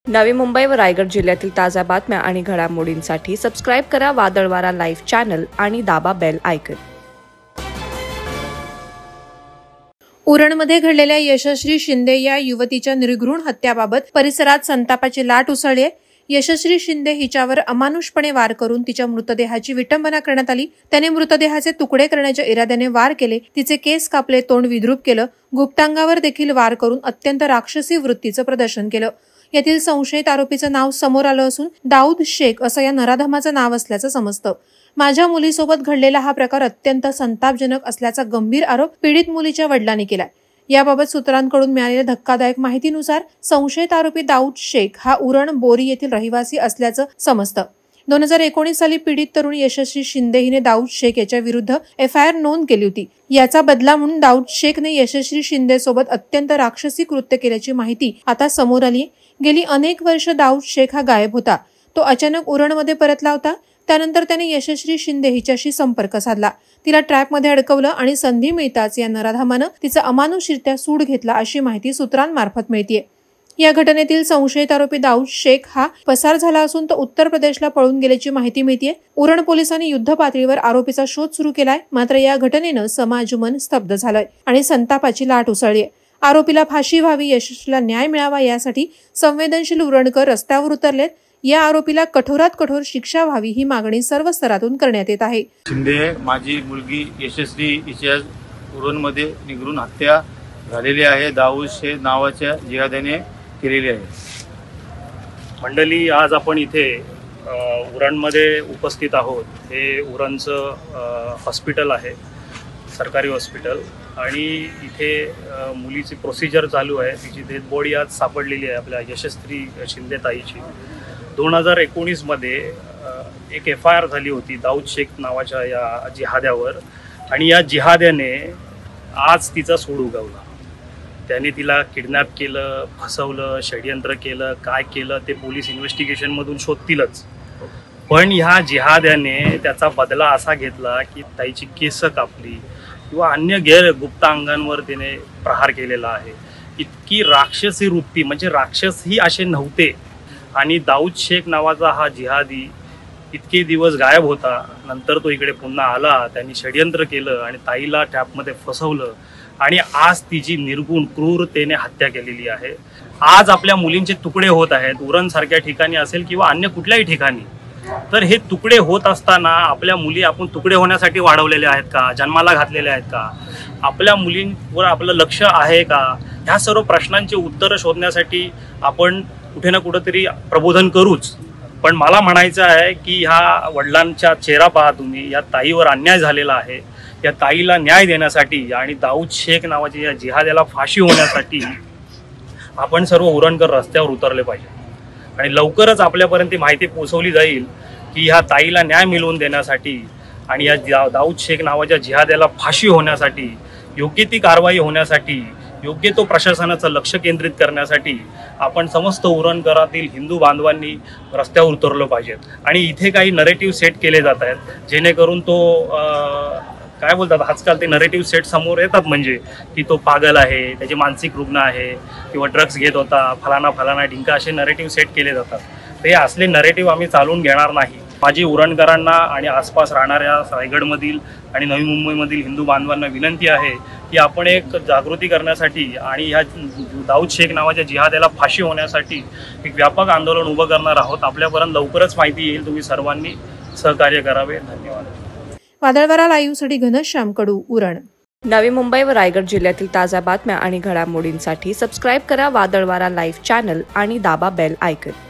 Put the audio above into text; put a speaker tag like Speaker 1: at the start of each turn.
Speaker 1: नवी मुंबई व रायगड जिल्ह्यातील ताज्या बातम्या आणि घडामोडींसाठी सबस्क्राइब करा वादळवारा लाईव्ह चॅनल आणि दाबा बेल आयकॉन।
Speaker 2: उरणमध्ये घडलेल्या यशश्री शिंदे या युवतीच्या निर्घृण हत्याबाबत परिसरात संतापाची लाट उसळली आहे। यशश्री शिंदे हिच्यावर अमानुषपणे वार करून तिच्या मृतदेहाची विटंबना करण्यात आली। त्याने मृतदेहाचे तुकडे करण्याच्या इराद्याने वार केले, तिचे केस कापले, तोंड विद्रूप केलं, गुप्तांगावर देखील वार करून अत्यंत राक्षसी वृत्तीचं प्रदर्शन केलं। यातील संशयित आरोपीचं नाव समोर आलं असून दाऊद शेख असं या नराधमाचं नाव असल्याचं समजतं। माझ्या मुलीसोबत घडलेला हा प्रकार अत्यंत संतापजनक असल्याचा गंभीर आरोप पीडित मुलीच्या वडिलांनी केलाय। याबाबत सूत्रांकडून मिळालेल्या धक्कादायक माहितीनुसार संशयित आरोपी दाऊद शेख हा उरण बोरी येथील रहिवासी असल्याचं समजतं। 2019 साली पीडित तरुण यशश्री शिंदे हिने दाऊद शेख याच्या विरुद्ध FIR नोंद केली होती। याचा बदला म्हणून दाऊद शेखने यशश्री शिंदे सोबत अत्यंत राक्षसी कृत्य केल्याची माहिती आता समोर आली। गेली अनेक वर्ष दाऊद शेख हा गायब होता। तो अचानक उरणमध्ये परतला होता। त्यानंतर त्याने यशश्री शिंदे हिच्याशी संपर्क साधला, तिला ट्रॅकमध्ये अडकवलं आणि संधी मिळताच या नराधमानं तिचा अमानुषरित्या सूड घेतला अशी माहिती सूत्रांमार्फत मिळतेय। या घटनेतील संशयित आरोपी दाऊद शेख हा पसार झाला असून तो उत्तर प्रदेशला पळून गेल्याची माहिती मिळतेय। उरण पोलिसांनी युद्ध पातळीवर आरोपीचा शोध सुरू केलाय। मात्र या घटनेनं समाजमन स्तब्ध झालंय आणि संतापाची लाट उसळली आहे। आरोपीला फाशी व्हावी, यशस्वीला न्याय मिळावा यासाठी संवेदनशील उरणकर रस्त्यावर उतरलेत। या आरोपीला कठोरात कठोर शिक्षा व्हावी ही मागणी सर्व स्तरातून करण्यात येत आहे।
Speaker 3: शिंदे माझी मुलगी यशस्वी हिच्या उरणमध्ये निर्घृण हत्या झालेली आहे। दाऊद शेख नावाच्या जिहाद्याने केलेली आहे।
Speaker 4: मंडळी, आज आपण इथे उरणमध्ये उपस्थित आहोत। हे उरणचं हॉस्पिटल आहे, सरकारी हॉस्पिटल, आणि इथे मुलीची प्रोसिजर चालू आहे। तिची डेथ बॉडी आज सापडलेली आहे आपल्या यशस्वी शिंदे ताईची। 2019 मध्ये एक FIR झाली होती दाऊद शेख नावाच्या या जिहाद्यावर, आणि या जिहाद्याने आज तिचा सूड उगवला। त्याने तिला किडनॅप केलं, फसवलं, षडयंत्र केलं, काय केलं ते पोलीस इन्व्हेस्टिगेशनमधून शोधतीलच। पण ह्या जिहाद्याने त्याचा बदला असा घेतला की ताईची केस कापली किंवा अन्य गुप्त अंगांवर त्याने प्रहार केलेला आहे। इतकी राक्षसी वृत्ती, म्हणजे राक्षस ही असे नव्हते। आणि दाऊद शेख नावाचा हा जिहादी इतके दिवस गायब होता, नंतर तो इकडे पुन्हा आला, त्यांनी षडयंत्र केलं आणि ताईला ट्रॅपमध्ये फसवलं, आणि आज तिची निर्गुण क्रूरतेने हत्या केलेली आहे। आज आपल्या मुलींचे तुकडे होत आहेत, उरणसारख्या ठिकाणी असेल किंवा अन्य कुठल्याही ठिकाणी। तर हे तुकडे होत असताना आपल्या मुली आपण तुकडे होण्यासाठी वाढवलेल्या आहेत का, जन्माला घातलेल्या आहेत का, आपल्या मुलींवर आपलं लक्ष आहे का, ह्या सर्व प्रश्नांचे उत्तर शोधण्यासाठी आपण कुठे ना कुठेतरी प्रबोधन करूच। पण मला म्हणायचं आहे की ह्या वडिलांचा चेहरा पहा तुम्ही, या ताईवर अन्याय झालेला आहे। या ताईला न्याय देण्यासाठी आणि दाऊद शेख नावाच्या या जिहाद्याला फाशी होण्यासाठी आपण सर्व उरणकर रस्त्यावर उतरले पाहिजे, आणि लवकरच आपल्यापर्यंत माहिती पोहोचवली जाईल की ह्या ताईला न्याय मिळवून देण्यासाठी आणि या दाऊद शेख नावाच्या जिहाद्याला फाशी होण्यासाठी, योग्य ती कारवाई होण्यासाठी, योग्य तो प्रशासनाचं लक्ष केंद्रित करण्यासाठी आपण समस्त उरणकरातील हिंदू बांधवांनी रस्त्यावर उतरलो पाहिजेत। आणि इथे काही नरेटिव्ह सेट केले जात आहेत, जेणेकरून तो काय बोलतात, आजकाल ते नरेटिव्ह सेट समोर येतात, म्हणजे की तो पागल आहे, त्याचे मानसिक रुग्ण आहे किंवा ड्रग्स घेत होता, फलाना फलाना ढिंका, असे नरेटिव्ह सेट केले जातात। ते असले नरेटिव्ह आम्ही चालवून घेणार नाही। माझी उरणकरांना आणि आसपास राहणाऱ्या रायगडमधील आणि नवी मुंबईमधील हिंदू बांधवांना विनंती आहे की आपण एक जागृती करण्यासाठी आणि ह्या दाऊद शेख नावाच्या जिहाद्याला फाशी होण्यासाठी एक व्यापक आंदोलन उभं करणार आहोत। आपल्यापर्यंत लवकरच माहिती येईल, तुम्ही सर्वांनी सहकार्य करावे। धन्यवाद।
Speaker 2: वादळवारा लाईव्हसाठी घनश्याम कडू, उरण।
Speaker 1: नवी मुंबई व रायगड जिल्ह्यातील ताज्या बातम्या आणि घडामोडींसाठी सबस्क्राइब करा वादळवारा लाईव्ह चॅनल आणि दाबा बेल आयकॉन।